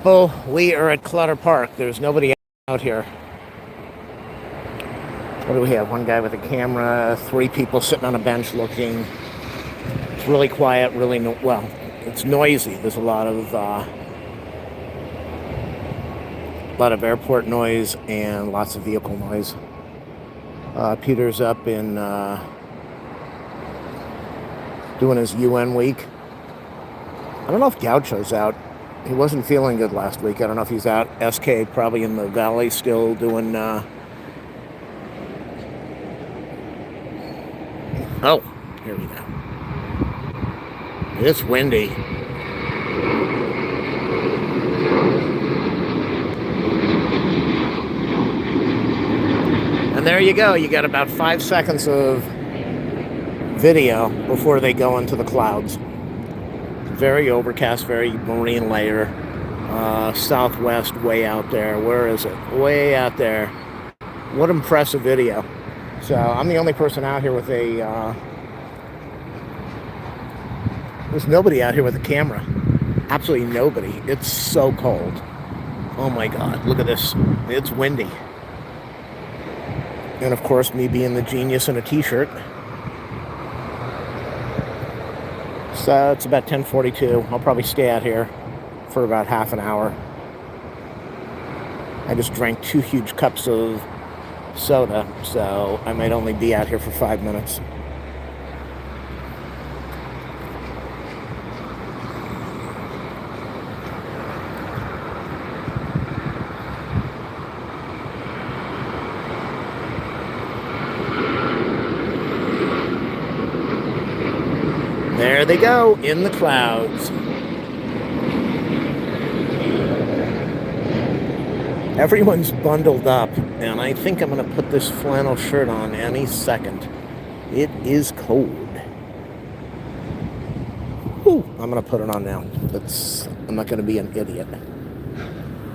Oh, we are at Clutter Park. There's nobody out here. What do we have? One guy with a camera, three people sitting on a bench looking. It's really quiet, well, it's noisy. There's a lot of airport noise and lots of vehicle noise. Peter's up in doing his UN week. I don't know if Gaucho's out. He wasn't feeling good last week. I don't know if he's out. SK probably in the valley still doing... Oh, here we go. It's windy. And there you go. You got about 5 seconds of video before they go into the clouds. Very overcast, very marine layer. Southwest, way out there. Where is it? Way out there. What impressive video. So I'm the only person out here with a... there's nobody out here with a camera. Absolutely nobody. It's so cold. Oh my God, look at this. It's windy. And of course, me being the genius in a t-shirt. So it's about 10:42. I'll probably stay out here for about half an hour. I just drank 2 huge cups of soda, so I might only be out here for 5 minutes. There they go, in the clouds. Everyone's bundled up, and I think I'm going to put this flannel shirt on any second. It is cold. Whew, I'm going to put it on now. I'm not going to be an idiot.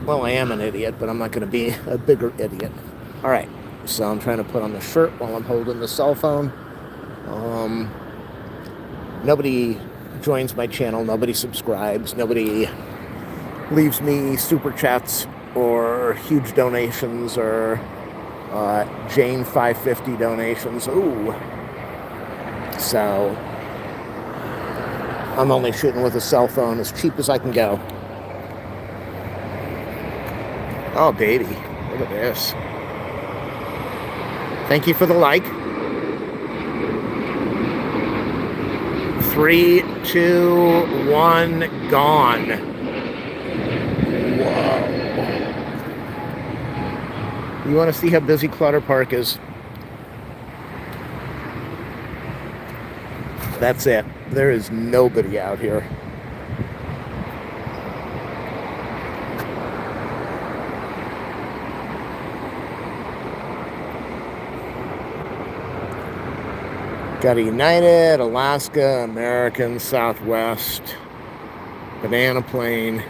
Well, I am an idiot, but I'm not going to be a bigger idiot. All right, so I'm trying to put on the shirt while I'm holding the cell phone. Nobody joins my channel. Nobody subscribes. Nobody leaves me super chats or huge donations or Jane 550 donations. Ooh. So I'm only shooting with a cell phone as cheap as I can go. Oh, baby. Look at this. Thank you for the like. 3, 2, 1, gone. Whoa. You want to see how busy Clutter Park is? That's it. There is nobody out here. Got a United, Alaska, American, Southwest, banana plane.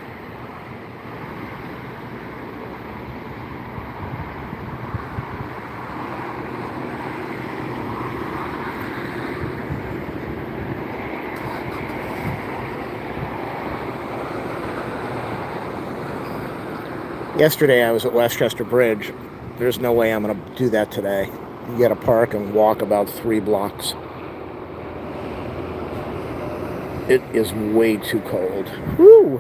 Yesterday I was at Westchester Bridge. There's no way I'm going to do that today. You got to park and walk about 3 blocks. It is way too cold. Woo!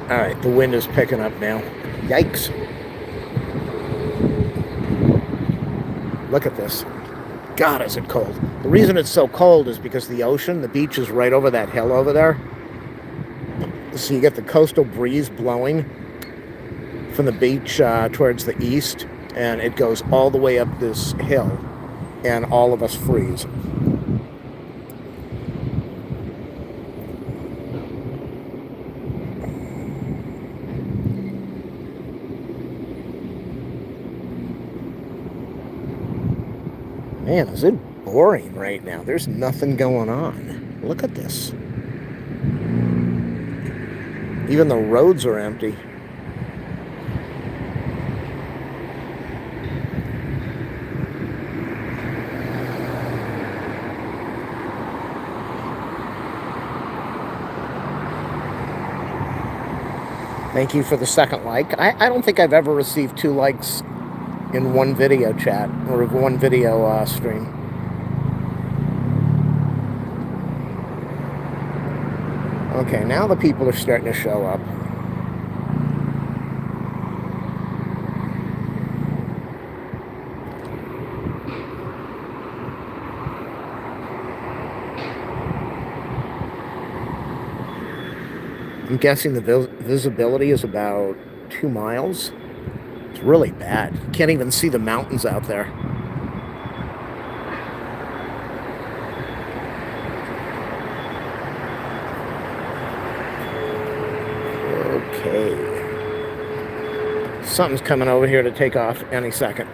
All right, the wind is picking up now. Yikes. Look at this. God, is it cold. The reason it's so cold is because the ocean, the beach is right over that hill over there. So you get the coastal breeze blowing from the beach towards the east, and it goes all the way up this hill, and all of us freeze. Man, is it boring right now? There's nothing going on. Look at this. Even the roads are empty. Thank you for the second like. I don't think I've ever received 2 likes in one video chat or one video stream. Okay, now the people are starting to show up. I'm guessing the visibility is about 2 miles. It's really bad. You can't even see the mountains out there. Okay. Something's coming over here to take off any second.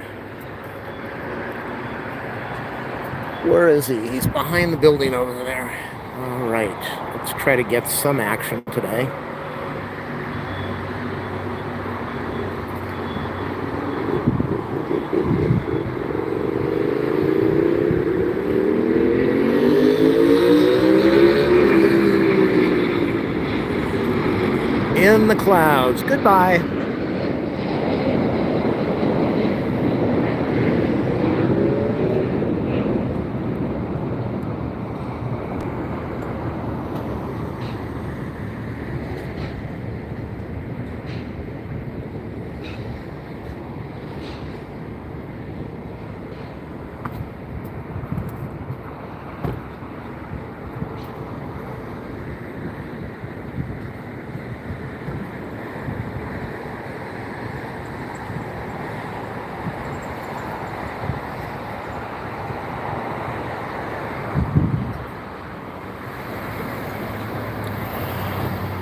Where is he? He's behind the building over there. All right. Let's try to get some action today. In the clouds. Goodbye.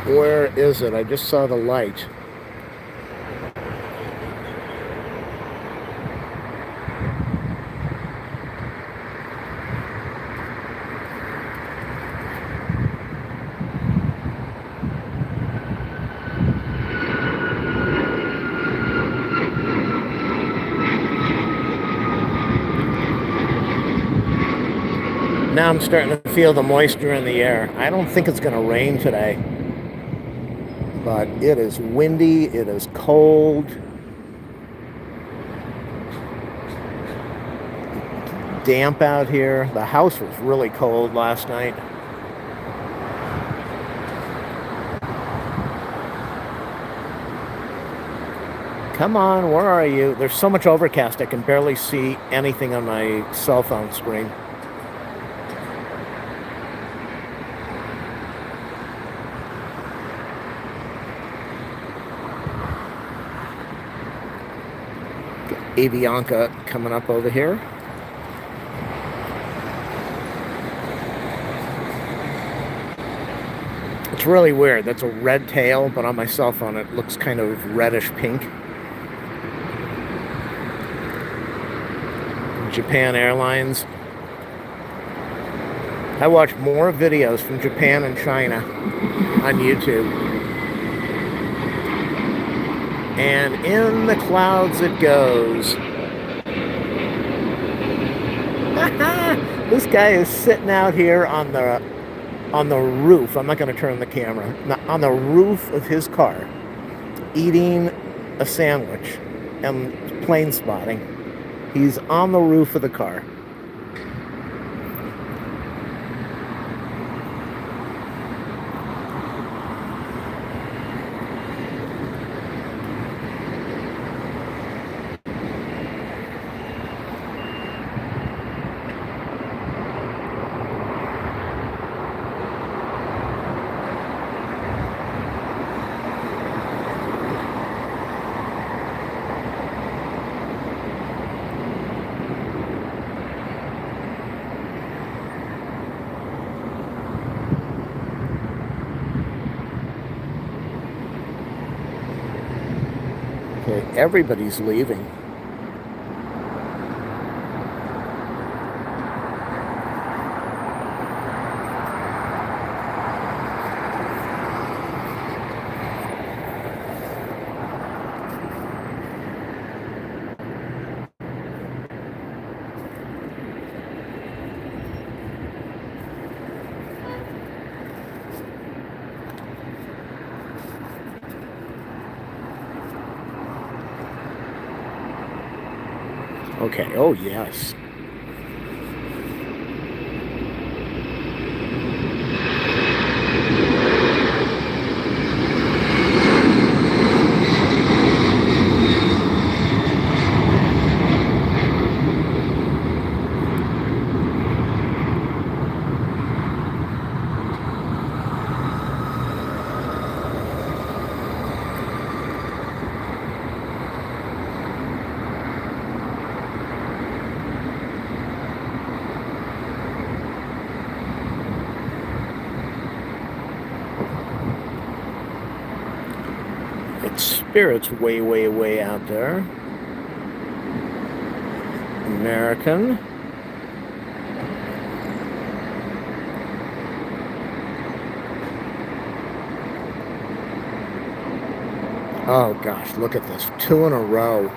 Where is it? I just saw the light. Now I'm starting to feel the moisture in the air. I don't think it's going to rain today. But it is windy, it is cold. Damp out here. The house was really cold last night. Come on, where are you? There's so much overcast I can barely see anything on my cell phone screen. Avianca coming up over here. It's really weird. That's a red tail, but on my cell phone it looks kind of reddish pink. Japan Airlines. I watch more videos from Japan and China on YouTube. And in the clouds it goes. This guy is sitting out here on the roof. I'm not going to turn the camera. On the roof of his car, eating a sandwich and plane spotting. He's on the roof of the car. Okay, everybody's leaving. Okay, oh yes. It's Spirit's way, way, way out there. American. Oh gosh, look at this. 2 in a row.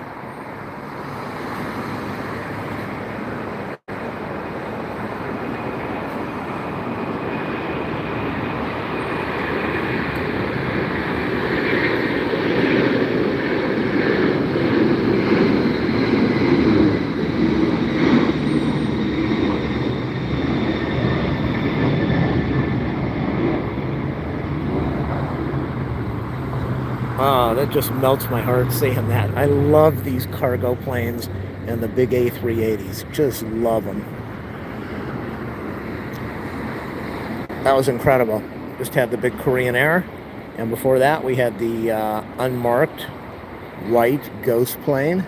Oh, that just melts my heart seeing that. I love these cargo planes and the big A380s. Just love them. That was incredible. Just had the big Korean Air. And before that, we had the unmarked white ghost plane.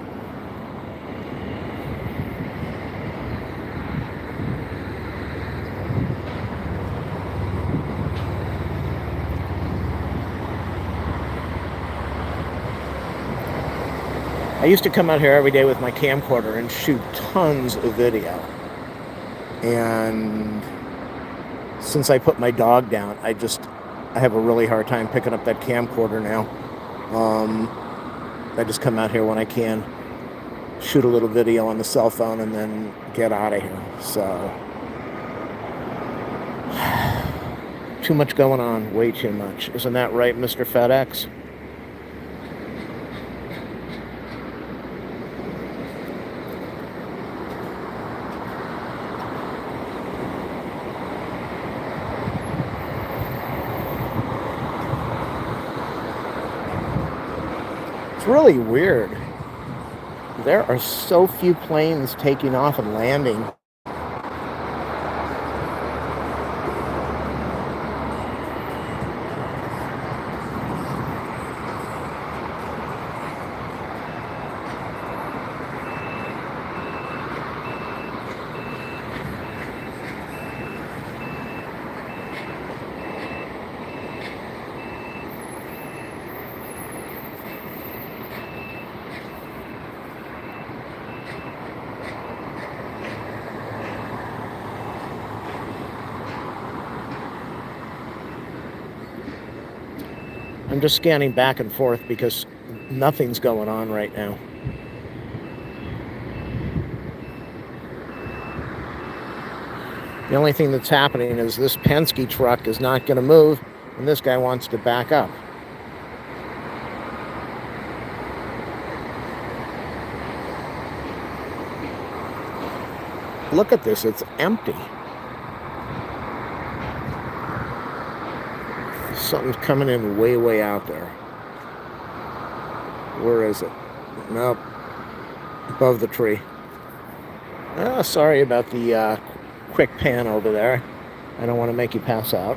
I used to come out here every day with my camcorder and shoot tons of video. And since I put my dog down, I have a really hard time picking up that camcorder now. I just come out here when I can, shoot a little video on the cell phone, and then get out of here. So, too much going on, way too much. Isn't that right, Mr. FedEx? It's really weird. There are so few planes taking off and landing. I'm just scanning back and forth because nothing's going on right now. The only thing that's happening is this Penske truck is not going to move, and this guy wants to back up. Look at this, it's empty. Something's coming in way, way out there. Where is it? Nope. Above the tree. Oh, sorry about the quick pan over there. I don't want to make you pass out.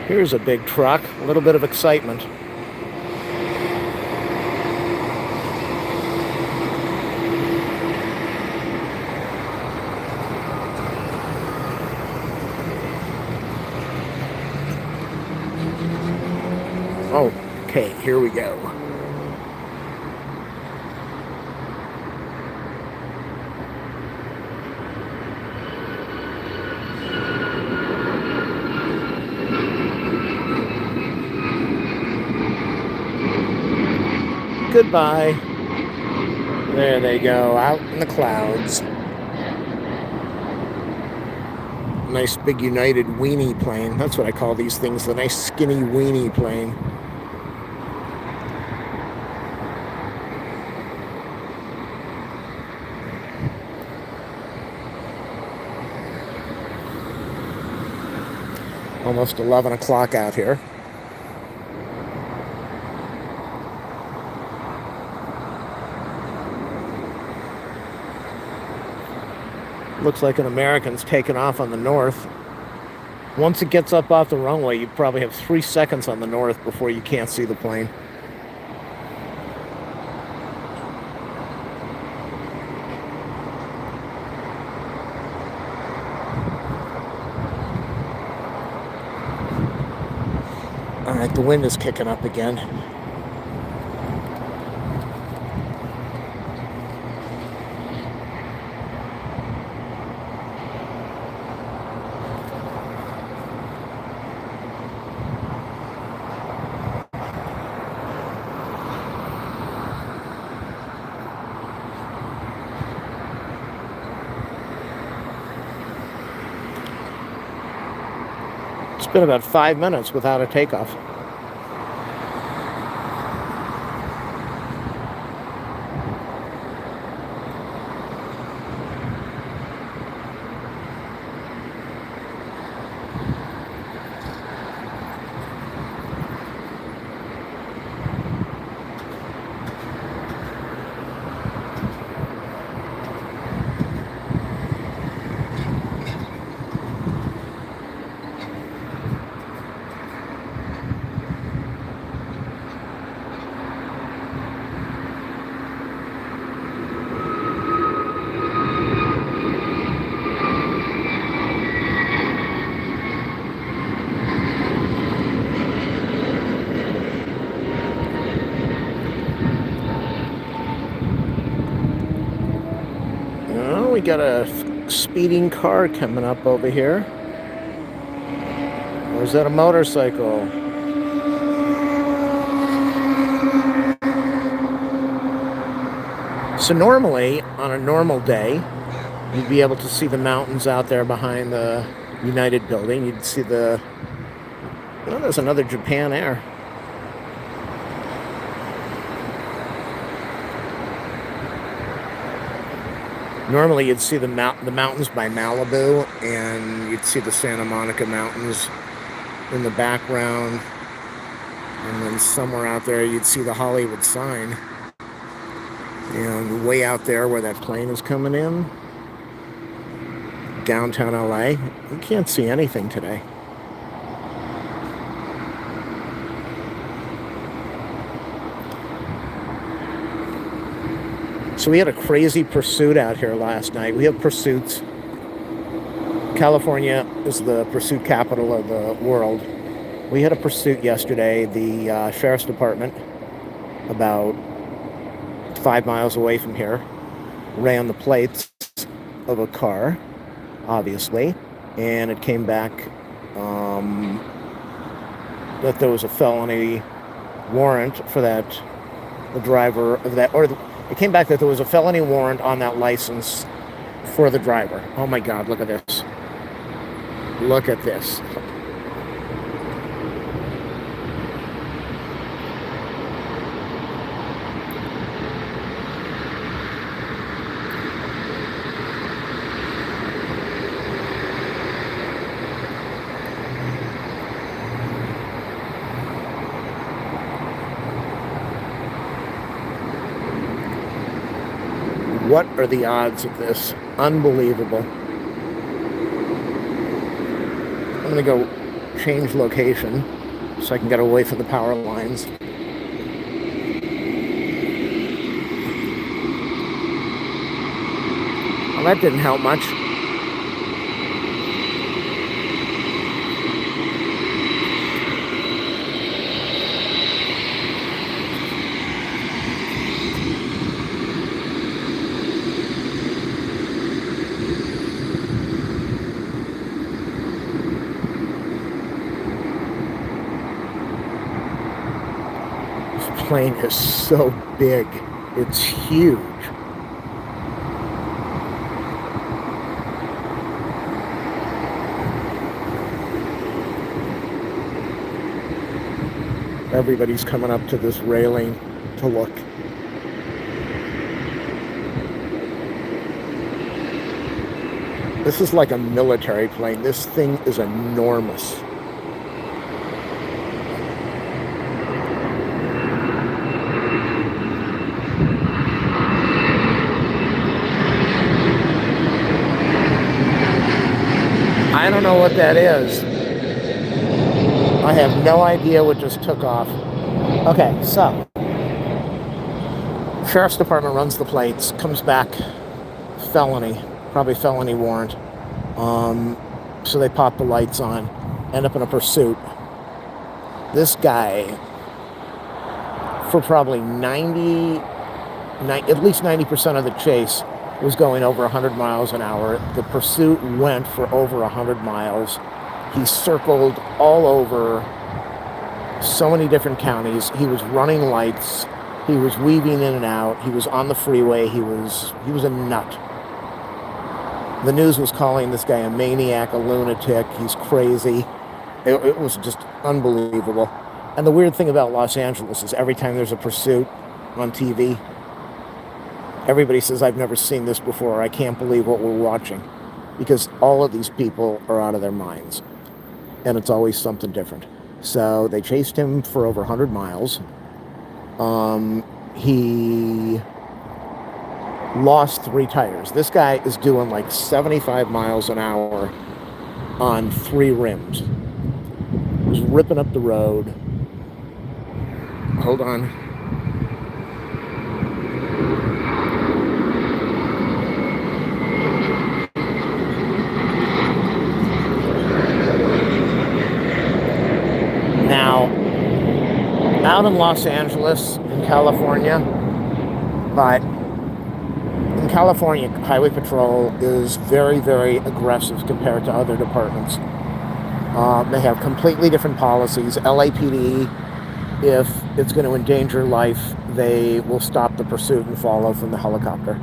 Here's a big truck. A little bit of excitement. Okay, here we go. Goodbye. There they go, out in the clouds. nice big United weenie plane. That's what I call these things, the nice skinny weenie plane. Almost 11 o'clock out here. Looks like an American's taking off on the north. Once it gets up off the runway, you probably have 3 seconds on the north before you can't see the plane. All right, the wind is kicking up again. It's been about 5 minutes without a takeoff. We got a speeding car coming up over here. Or is that a motorcycle? So normally, on a normal day, you'd be able to see the mountains out there behind the United building. You'd see the... Oh, there's another Japan Air. Normally, you'd see the mountains by Malibu, and you'd see the Santa Monica Mountains in the background. And then somewhere out there, you'd see the Hollywood sign. And way out there where that plane is coming in, downtown LA, you can't see anything today. So we had a crazy pursuit out here last night. We have pursuits. California is the pursuit capital of the world. We had a pursuit yesterday. The sheriff's department, about 5 miles away from here, ran the plates of a car, obviously, and it came back that there was a felony warrant for that, the driver of that, or it came back that there was a felony warrant on that license for the driver. Oh my God, look at this. Look at this. What are the odds of this? Unbelievable. I'm going to go change location so I can get away from the power lines. Well, that didn't help much. Plane is so big. It's huge. Everybody's coming up to this railing to look. This is like a military plane. This thing is enormous. I don't know what that is. I have no idea what just took off. Okay, so Sheriff's Department runs the plates, comes back, felony, probably felony warrant. So they pop the lights on, end up in a pursuit. This guy, for probably at least 90% of the chase, was going over 100 miles an hour. The pursuit went for over 100 miles. He circled all over so many different counties. He was running lights. He was weaving in and out. He was on the freeway. He was a nut. The news was calling this guy a maniac, a lunatic. He's crazy. It was just unbelievable. And the weird thing about Los Angeles is every time there's a pursuit on TV, everybody says, I've never seen this before. I can't believe what we're watching. Because all of these people are out of their minds. And it's always something different. So they chased him for over 100 miles. He lost 3 tires. This guy is doing like 75 miles an hour on 3 rims. He was ripping up the road. Hold on. Now, out in Los Angeles, in California, but in California, Highway Patrol is very, very aggressive compared to other departments. They have completely different policies. LAPD, if it's going to endanger life, they will stop the pursuit and follow from the helicopter.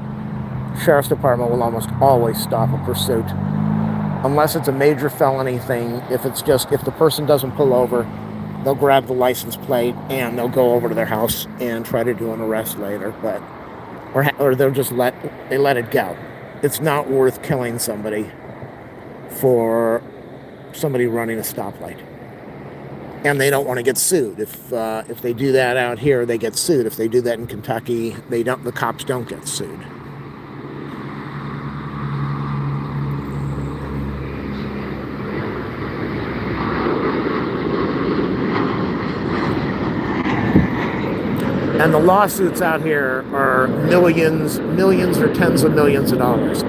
Sheriff's Department will almost always stop a pursuit. Unless it's a major felony thing, if the person doesn't pull over, they'll grab the license plate and they'll go over to their house and try to do an arrest later, or they'll just let it go. It's not worth killing somebody for somebody running a stoplight. And they don't want to get sued. If they do that out here, they get sued. If they do that in Kentucky, the cops don't get sued. And the lawsuits out here are millions or tens of millions of dollars.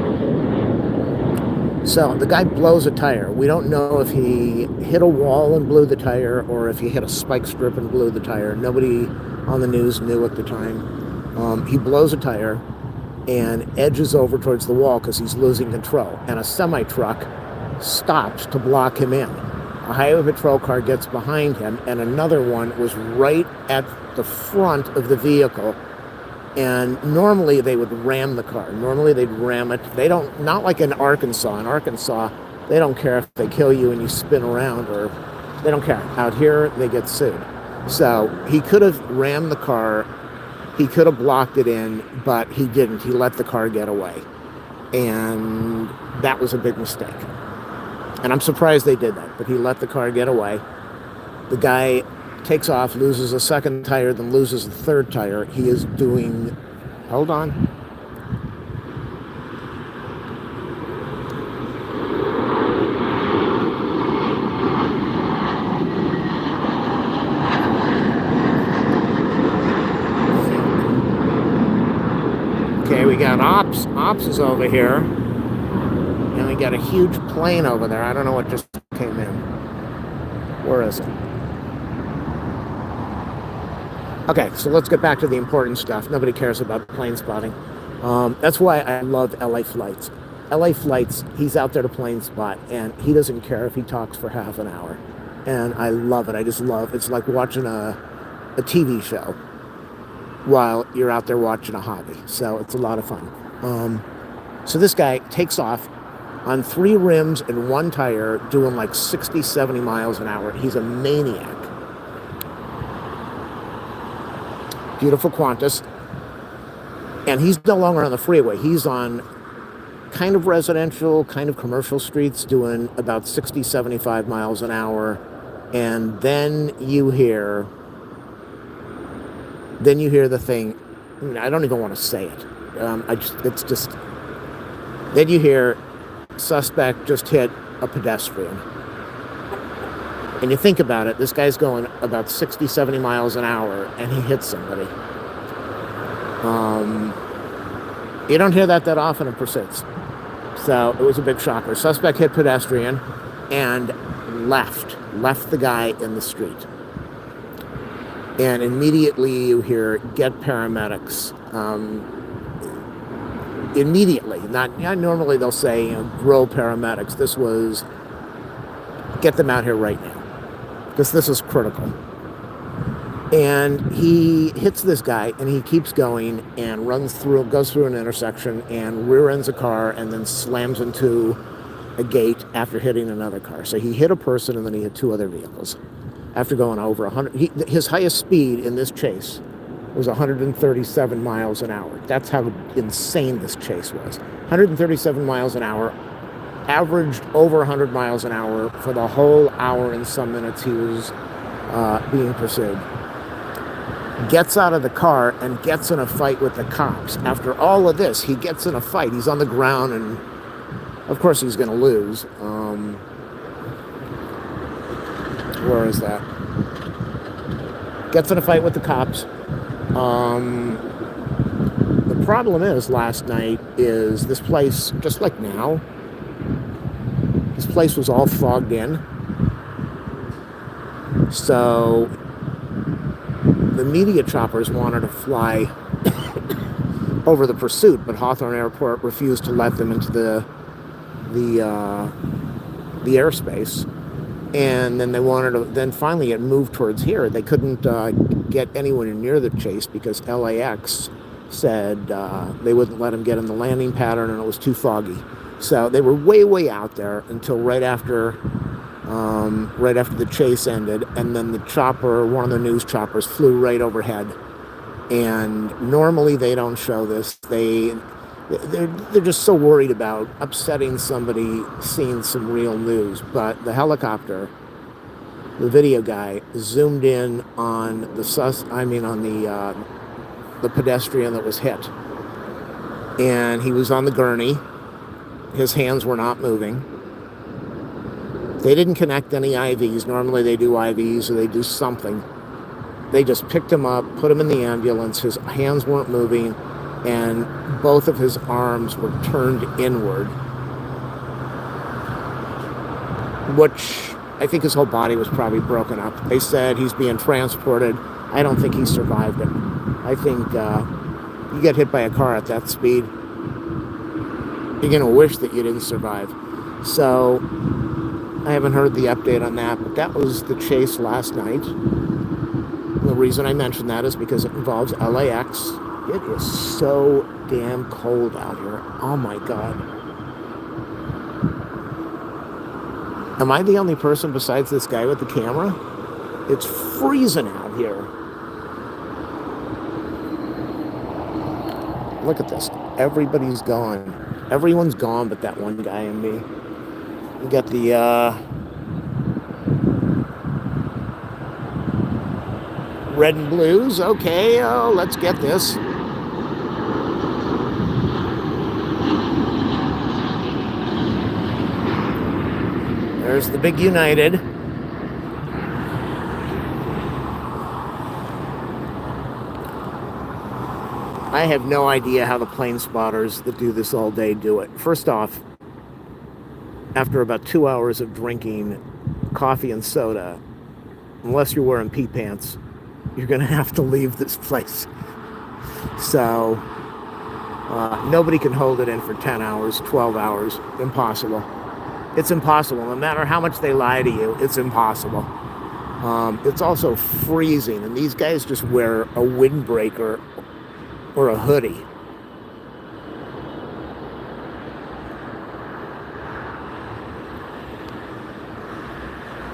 So the guy blows a tire. We don't know if he hit a wall and blew the tire or if he hit a spike strip and blew the tire. Nobody on the news knew at the time. He blows a tire and edges over towards the wall because he's losing control. And a semi-truck stops to block him in. A highway patrol car gets behind him, and another one was right at the front of the vehicle. And normally they would ram the car. Normally they'd ram it. They don't, not like in Arkansas. In Arkansas, they don't care if they kill you and you spin around, or they don't care. Out here, they get sued. So he could have rammed the car. He could have blocked it in, but he didn't. He let the car get away. And that was a big mistake. And I'm surprised they did that, but he let the car get away. The guy takes off, loses a second tire, then loses a third tire. He is doing... Hold on. Okay, we got Ops. Ops is over here. And we got a huge plane over there. I don't know what just came in. Where is it? Okay, so let's get back to the important stuff. Nobody cares about plane spotting. That's why I love LA Flights. LA Flights, he's out there to plane spot, and he doesn't care if he talks for half an hour. And I love it. I just love it. It's like watching a TV show while you're out there watching a hobby. So it's a lot of fun. So this guy takes off on 3 rims and 1 tire, doing like 60, 70 miles an hour. He's a maniac. beautiful Qantas. And he's no longer on the freeway. He's on kind of residential, kind of commercial streets doing about 60, 75 miles an hour. And then you hear the thing. I mean, I don't even want to say it. Then you hear suspect just hit a pedestrian. And you think about it, this guy's going about 60, 70 miles an hour and he hits somebody. You don't hear that often in pursuits. So it was a big shocker. Suspect hit pedestrian and left the guy in the street. And immediately you hear, get paramedics. Immediately, not normally they'll say, grow paramedics. This was, get them out here right now, because this is critical. And he hits this guy, and he keeps going and goes through an intersection and rear ends a car and then slams into a gate after hitting another car. So he hit a person and then he hit two other vehicles after going over 100. His highest speed in this chase was 137 miles an hour. That's how insane this chase was. 137 miles an hour, averaged over 100 miles an hour for the whole hour and some minutes he was being pursued. Gets out of the car and gets in a fight with the cops. After all of this, he gets in a fight. He's on the ground, and of course he's going to lose. Where is that? Gets in a fight with the cops. The problem is, last night, is this place, just like now, this place was all fogged in. So the media choppers wanted to fly over the pursuit, but Hawthorne Airport refused to let them into the airspace. And then then finally it moved towards here. They couldn't get anyone near the chase because LAX said they wouldn't let them get in the landing pattern, and it was too foggy. So they were way out there until right after the chase ended, and then the chopper, one of the news choppers, flew right overhead. And normally they don't show this. They're just so worried about upsetting somebody seeing some real news. But the helicopter, the video guy, zoomed in on the pedestrian that was hit. And he was on the gurney. His hands were not moving. They didn't connect any IVs. Normally they do IVs or they do something. They just picked him up, put him in the ambulance. His hands weren't moving, and both of his arms were turned inward, which I think his whole body was probably broken up. They said he's being transported. I don't think he survived it. I think you get hit by a car at that speed, you're going to wish that you didn't survive. So I haven't heard the update on that, but that was the chase last night. The reason I mention that is because it involves LAX. It is so damn cold out here. Oh my God. Am I the only person besides this guy with the camera? It's freezing out here. Look at this. Everybody's gone. Everyone's gone but that one guy and me. We got the red and blues. Okay, let's get this. There's the big United. I have no idea how the plane spotters that do this all day do it. First off, after about 2 hours of drinking coffee and soda, unless you're wearing pee pants, you're going to have to leave this place. So nobody can hold it in for 10 hours, 12 hours. Impossible. It's impossible. No matter how much they lie to you, it's impossible. It's also freezing, and these guys just wear a windbreaker or a hoodie.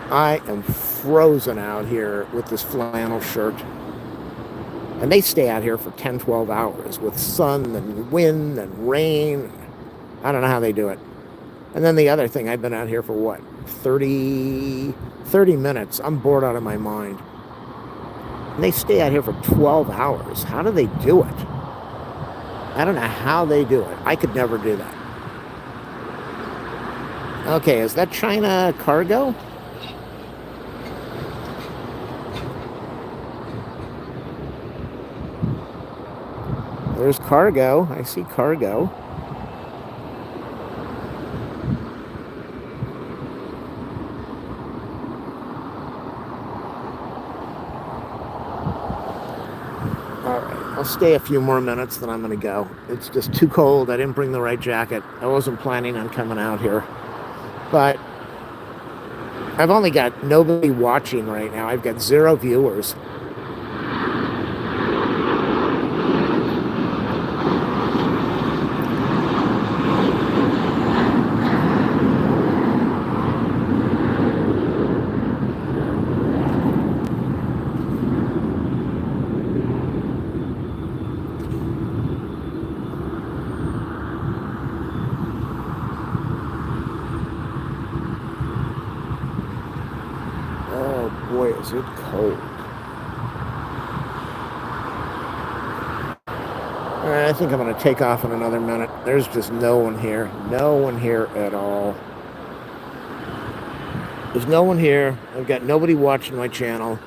I am frozen out here with this flannel shirt. And they stay out here for 10, 12 hours with sun and wind and rain. I don't know how they do it. And then the other thing, I've been out here for what, 30 minutes. I'm bored out of my mind. And they stay out here for 12 hours. How do they do it? I don't know how they do it. I could never do that. Okay, is that China cargo? There's cargo. I see cargo. All right, I'll stay a few more minutes, then I'm going to go. It's just too cold. I didn't bring the right jacket. I wasn't planning on coming out here. But I've only got nobody watching right now. I've got 0 viewers. Boy, is it cold. All right, I think I'm going to take off in another minute. There's just no one here. No one here at all. There's no one here. I've got nobody watching my channel.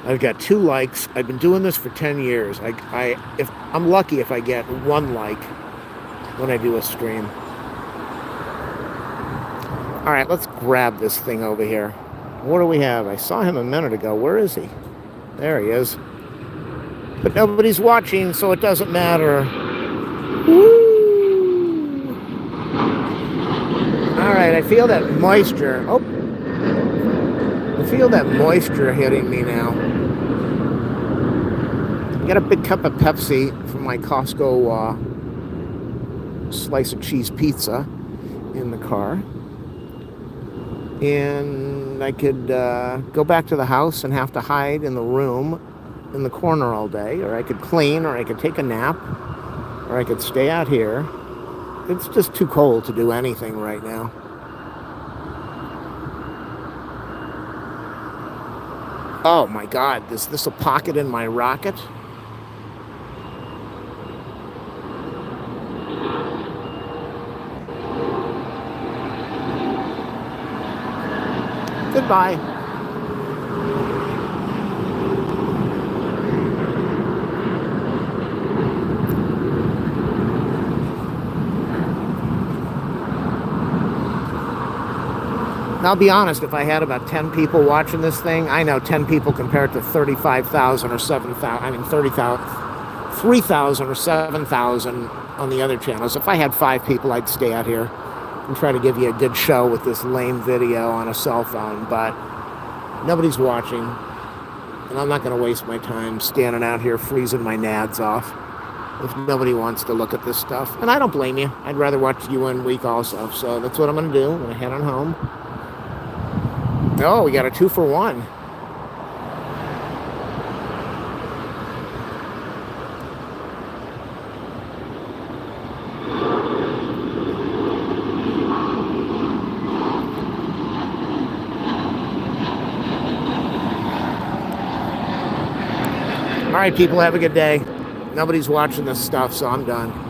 I've got 2 likes. I've been doing this for 10 years. If I'm lucky if I get 1 like when I do a stream. All right, let's grab this thing over here. What do we have? I saw him a minute ago. Where is he? There he is. But nobody's watching, so it doesn't matter. Woo! All right, I feel that moisture. Oh, I feel that moisture hitting me now. Got a big cup of Pepsi from my Costco slice of cheese pizza in the car. And I could go back to the house and have to hide in the room in the corner all day, or I could clean, or I could take a nap, or I could stay out here. It's just too cold to do anything right now. Oh my God, is this a pocket in my rocket? Goodbye. I'll be honest, if I had about 10 people watching this thing, I know 10 people compared to 35,000 or 7,000, I mean 30,000, 3,000 or 7,000 on the other channels. If I had 5 people, I'd stay out here and try to give you a good show with this lame video on a cell phone, but nobody's watching, and I'm not going to waste my time standing out here freezing my nads off if nobody wants to look at this stuff. And I don't blame you. I'd rather watch UN Week also, so that's what I'm going to do. I'm going to head on home. Oh, we got a 2-for-1. All right, people, have a good day. Nobody's watching this stuff, so I'm done.